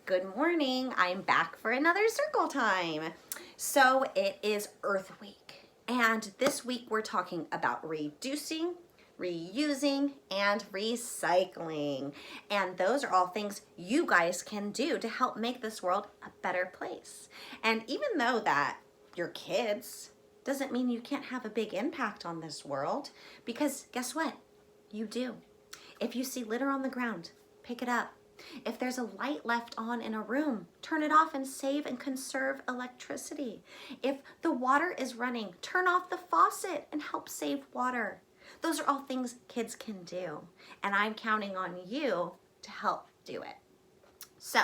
Good morning. I'm back for another circle time. So it is Earth Week, and this week we're talking about reducing, reusing, and recycling. And those are all things you guys can do to help make this world a better place. And even though that you're kids, doesn't mean you can't have a big impact on this world, because guess what? You do. If you see litter on the ground, pick it up. If there's a light left on in a room, turn it off and save and conserve electricity. If the water is running, turn off the faucet and help save water. Those are all things kids can do, and I'm counting on you to help do it. So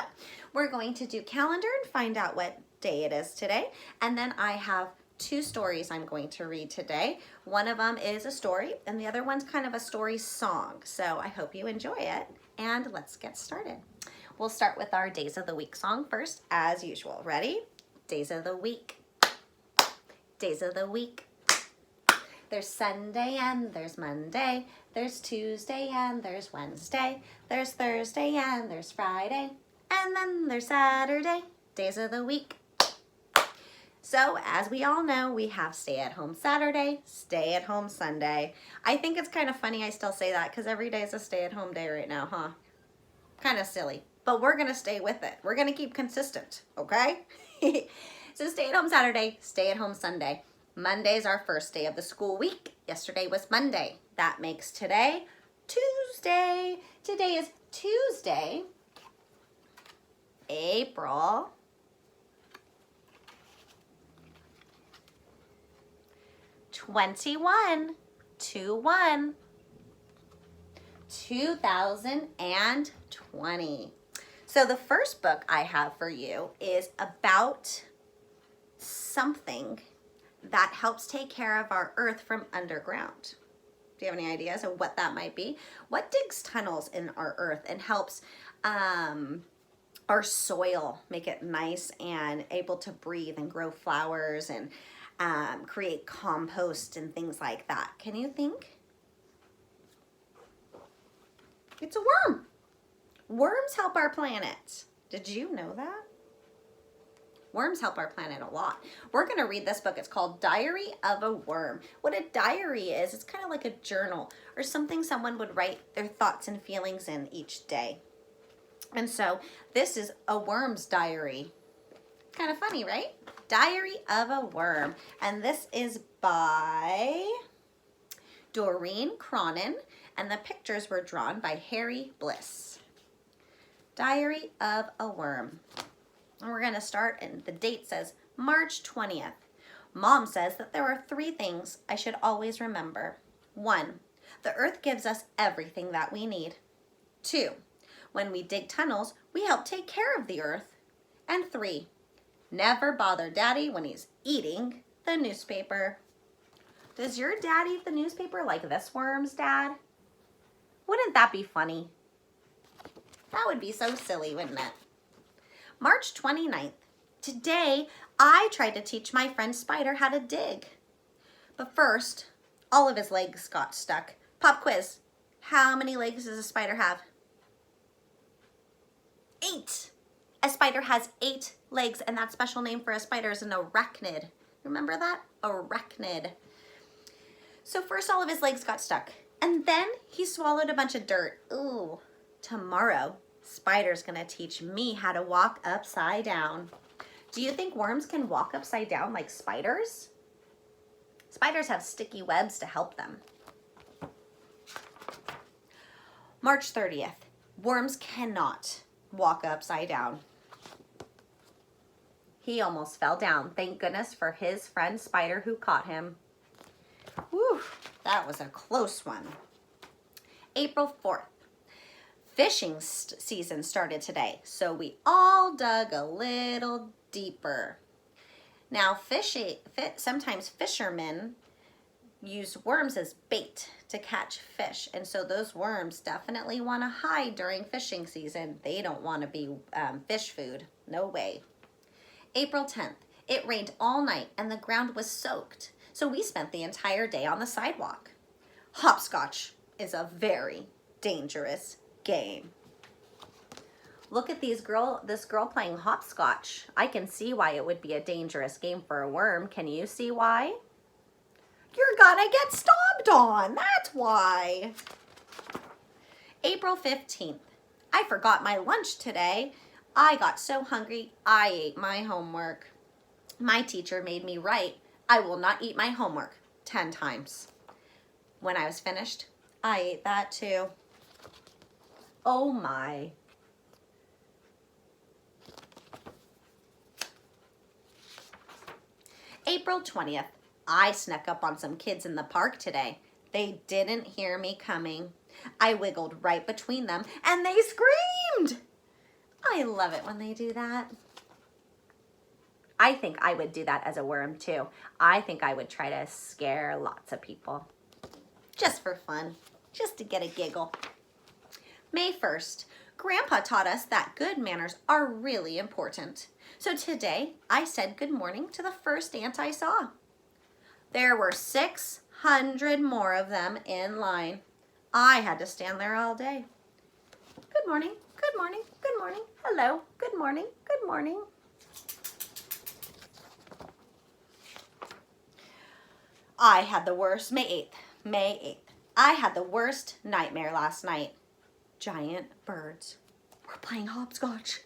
we're going to do calendar and find out what day it is today, and then I have two stories I'm going to read today. One of them is a story, and the other one's kind of a story song. So I hope you enjoy it, and let's get started. We'll start with our Days of the Week song first, as usual. Ready? Days of the Week. Days of the Week. There's Sunday and there's Monday. There's Tuesday and there's Wednesday. There's Thursday and there's Friday. And then there's Saturday. Days of the week. So, as we all know, we have stay-at-home Saturday, stay-at-home Sunday. I think it's kind of funny I still say that because every day is a stay-at-home day right now, huh? Kind of silly, but we're going to stay with it. We're going to keep consistent, okay? So, stay-at-home Saturday, stay-at-home Sunday. Monday's our first day of the school week. Yesterday was Monday. That makes today Tuesday. Today is Tuesday, April 21, 2020. So the first book I have for you is about something that helps take care of our earth from underground. Do you have any ideas of what that might be? What digs tunnels in our earth and helps our soil make it nice and able to breathe and grow flowers and create compost and things like that? Can you think? It's a worm. Worms help our planet. Did you know that? Worms help our planet a lot. We're going to read this book. It's called Diary of a Worm. What a diary is, it's kind of like a journal or something someone would write their thoughts and feelings in each day. And so this is a worm's diary. Kind of funny, right? Diary of a Worm. And this is by Doreen Cronin, and the pictures were drawn by Harry Bliss. Diary of a Worm. And we're going to start, and the date says March 20th. Mom says that there are 3 things I should always remember. 1, the earth gives us everything that we need. 2, when we dig tunnels, we help take care of the earth. And 3, never bother Daddy when he's eating the newspaper. Does your dad eat the newspaper like this worm's dad? Wouldn't that be funny? That would be so silly, wouldn't it? March 29th. Today, I tried to teach my friend Spider how to dig. But first, all of his legs got stuck. Pop quiz. How many legs does a spider have? 8. A spider has 8 legs, and that special name for a spider is an arachnid. Remember that? Arachnid. So first, all of his legs got stuck, and then he swallowed a bunch of dirt. Ooh, tomorrow, Spider's gonna teach me how to walk upside down. Do you think worms can walk upside down like spiders? Spiders have sticky webs to help them. March 30th. Worms cannot walk upside down. He almost fell down. Thank goodness for his friend Spider who caught him. Whew, that was a close one. April 4th. Fishing season started today, so we all dug a little deeper. Now, sometimes fishermen use worms as bait to catch fish, and so those worms definitely want to hide during fishing season. They don't want to be fish food. No way. April 10th. It rained all night, and the ground was soaked, so we spent the entire day on the sidewalk. Hopscotch is a very dangerous game. Look at this girl playing hopscotch. I can see why it would be a dangerous game for a worm. Can you see why? You're gonna get stomped on, that's why. April 15th. I forgot my lunch today. I got so hungry, I ate my homework. My teacher made me write, "I will not eat my homework," 10 times. When I was finished, I ate that too. Oh my. April 20th. I snuck up on some kids in the park today. They didn't hear me coming. I wiggled right between them and they screamed. I love it when they do that. I think I would do that as a worm too. I think I would try to scare lots of people. Just for fun, just to get a giggle. May 1st, Grandpa taught us that good manners are really important. So today, I said good morning to the first ant I saw. There were 600 more of them in line. I had to stand there all day. Good morning, good morning, good morning, hello, good morning, good morning. I had the worst, May 8th. I had the worst nightmare last night. Giant birds were playing hopscotch.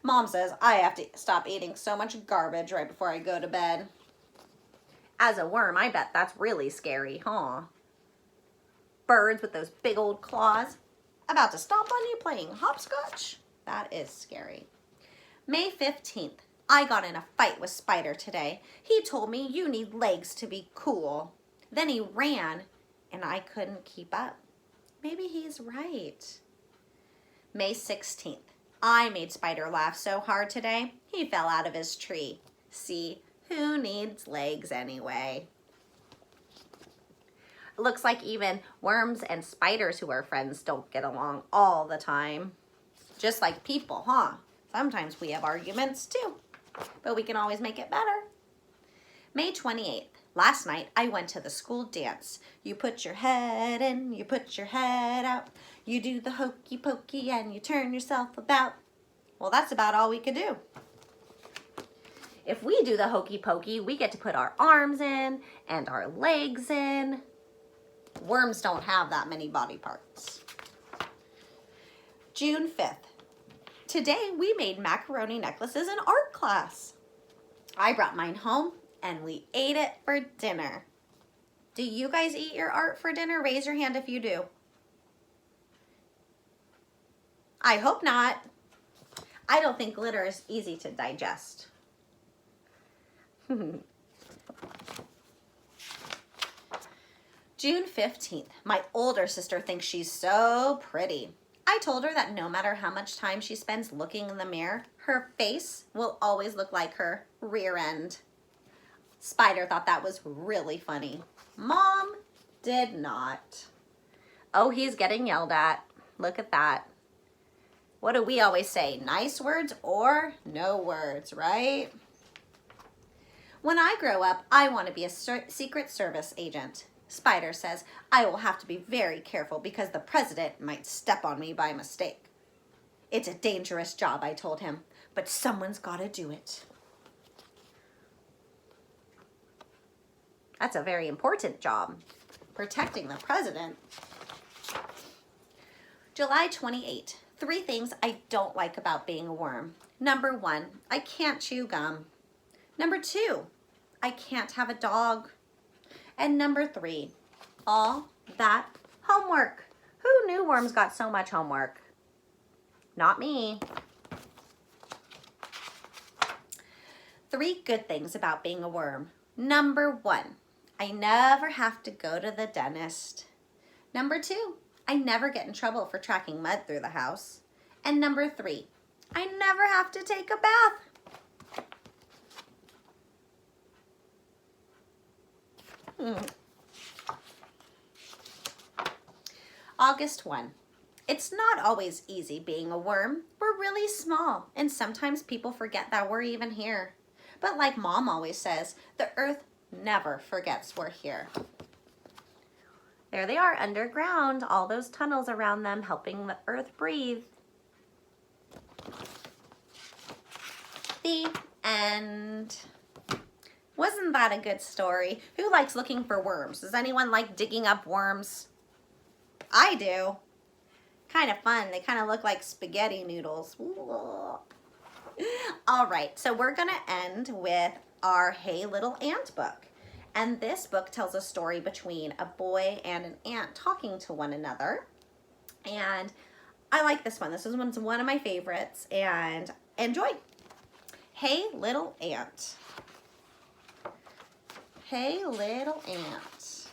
Mom says I have to stop eating so much garbage right before I go to bed. As a worm, I bet that's really scary, huh? Birds with those big old claws about to stomp on you playing hopscotch. That is scary. May 15th. I got in a fight with Spider today. He told me you need legs to be cool. Then he ran and I couldn't keep up. Maybe he's right. May 16th. I made Spider laugh so hard today, he fell out of his tree. See, who needs legs anyway? Looks like even worms and spiders who are friends don't get along all the time. Just like people, huh? Sometimes we have arguments too, but we can always make it better. May 28th. Last night, I went to the school dance. You put your head in, you put your head out. You do the hokey pokey and you turn yourself about. Well, that's about all we could do. If we do the hokey pokey, we get to put our arms in and our legs in. Worms don't have that many body parts. June 5th. Today, we made macaroni necklaces in art class. I brought mine home and we ate it for dinner. Do you guys eat your art for dinner? Raise your hand if you do. I hope not. I don't think glitter is easy to digest. June 15th. My older sister thinks she's so pretty. I told her that no matter how much time she spends looking in the mirror, her face will always look like her rear end. Spider thought that was really funny. Mom did not. Oh, he's getting yelled at. Look at that. What do we always say? Nice words or no words, right? When I grow up, I want to be a Secret Service agent. Spider says I will have to be very careful because the president might step on me by mistake. It's a dangerous job, I told him, but someone's got to do it. That's a very important job, protecting the president. July 28. 3 things I don't like about being a worm. Number 1, I can't chew gum. Number 2, I can't have a dog. And number 3, all that homework. Who knew worms got so much homework? Not me. 3 good things about being a worm. Number 1, I never have to go to the dentist. Number 2, I never get in trouble for tracking mud through the house. And number 3, I never have to take a bath. August 1. It's not always easy being a worm. We're really small, and sometimes people forget that we're even here. But like Mom always says, the earth never forgets we're here. There they are underground, all those tunnels around them helping the earth breathe. The end. Wasn't that a good story? Who likes looking for worms? Does anyone like digging up worms? I do. Kind of fun. They kind of look like spaghetti noodles. Ooh. All right, so we're gonna end with our Hey Little Ant book. And this book tells a story between a boy and an ant talking to one another. And I like this one. This is one of my favorites, and enjoy. Hey Little Ant. Hey Little Ant.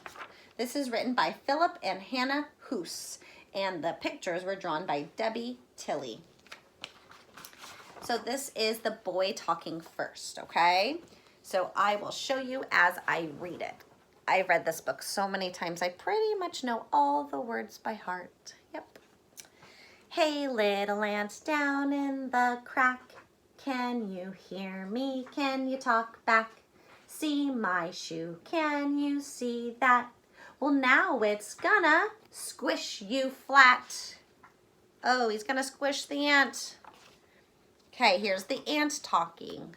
This is written by Philip and Hannah Hoos, and the pictures were drawn by Debbie Tilley. So this is the boy talking first, okay? So I will show you as I read it. I've read this book so many times, I pretty much know all the words by heart. Yep. Hey little ant down in the crack, can you hear me? Can you talk back? See my shoe, can you see that? Well, now it's gonna squish you flat. Oh, he's gonna squish the ant. Okay, here's the ant talking.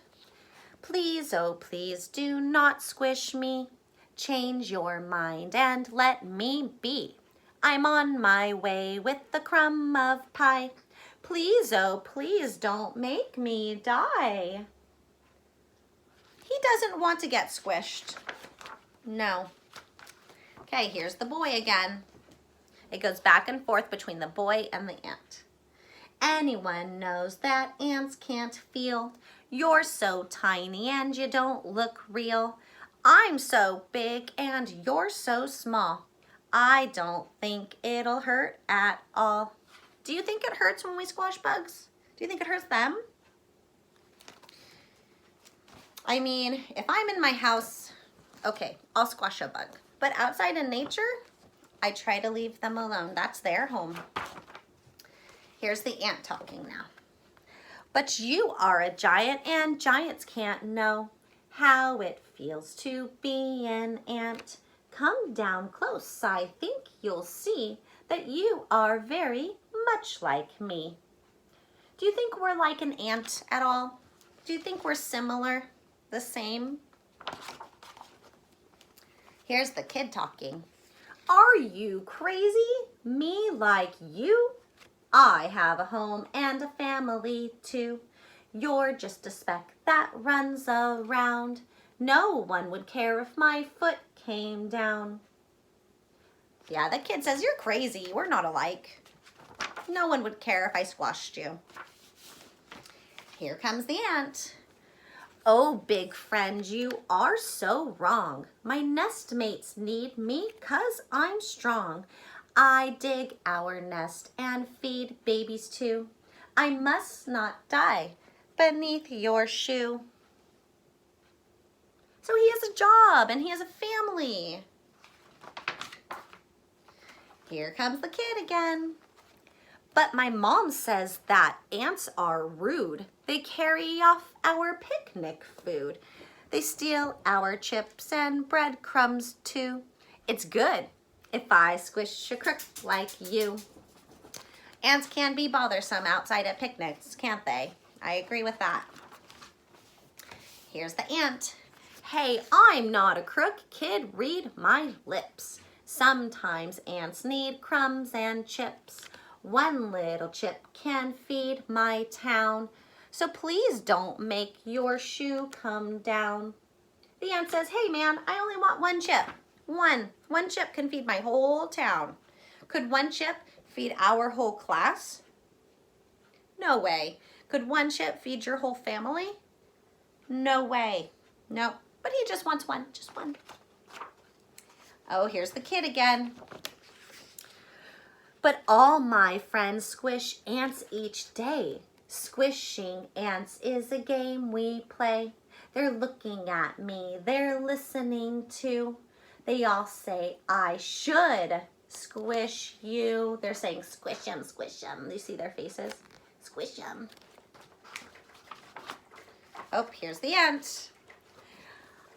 Please, oh please, do not squish me. Change your mind and let me be. I'm on my way with the crumb of pie. Please, oh please, don't make me die. He doesn't want to get squished. No. Okay, here's the boy again. It goes back and forth between the boy and the ant. Anyone knows that ants can't feel. You're so tiny and you don't look real. I'm so big and you're so small. I don't think it'll hurt at all. Do you think it hurts when we squash bugs? Do you think it hurts them? I mean, if I'm in my house, okay, I'll squash a bug. But outside in nature, I try to leave them alone. That's their home. Here's the ant talking now. But you are a giant and giants can't know how it feels to be an ant. Come down close, I think you'll see that you are very much like me. Do you think we're like an ant at all? Do you think we're similar, the same? Here's the kid talking. Are you crazy? Me like you? I have a home and a family too. You're just a speck that runs around. No one would care if my foot came down. Yeah, the kid says, you're crazy. We're not alike. No one would care if I squashed you. Here comes the ant. Oh, big friend, you are so wrong. My nestmates need me 'cause I'm strong. I dig our nest and feed babies too. I must not die beneath your shoe. So he has a job and he has a family. Here comes the kid again. But my mom says that ants are rude. They carry off our picnic food. They steal our chips and breadcrumbs too. It's good if I squish a crook like you. Ants can be bothersome outside at picnics, can't they? I agree with that. Here's the ant. Hey, I'm not a crook, kid, read my lips. Sometimes ants need crumbs and chips. One little chip can feed my town. So please don't make your shoe come down. The ant says, hey man, I only want one chip. One chip can feed my whole town. Could one chip feed our whole class? No way. Could one chip feed your whole family? No way. No, but he just wants one, just one. Oh, here's the kid again. But all my friends squish ants each day. Squishing ants is a game we play. They're looking at me, they're listening too. They all say, I should squish you. They're saying, squish them, squish them. Do you see their faces? Squish them. Oh, here's the ant.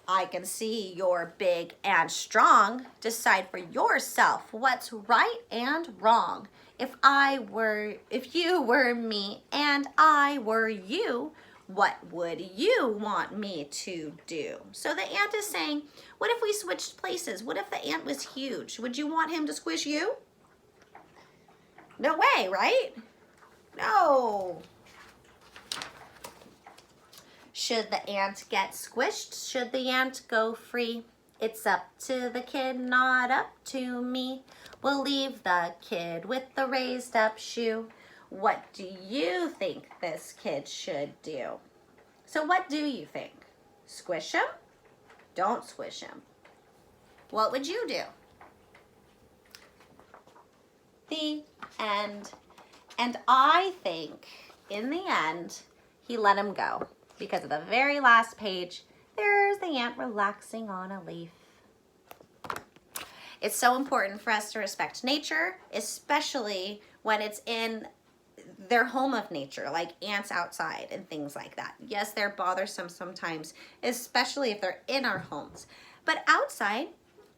I can see you're big and strong. Decide for yourself what's right and wrong. If you were me and I were you, what would you want me to do? So the ant is saying, what if we switched places? What if the ant was huge? Would you want him to squish you? No way, right? No. Should the ant get squished? Should the ant go free? It's up to the kid, not up to me. We'll leave the kid with the raised up shoe. What do you think this kid should do? So what do you think? Squish him? Don't squish him. What would you do? The end. And I think in the end, he let him go because at the very last page, there's the ant relaxing on a leaf. It's so important for us to respect nature, especially when it's in their home of nature, like ants outside and things like that. Yes, they're bothersome sometimes, especially if they're in our homes. But outside,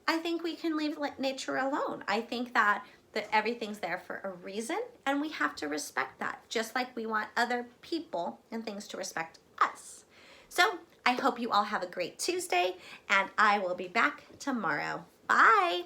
I think we can leave nature alone. I think that everything's there for a reason, and we have to respect that, just like we want other people and things to respect us. So I hope you all have a great Tuesday, and I will be back tomorrow. Bye.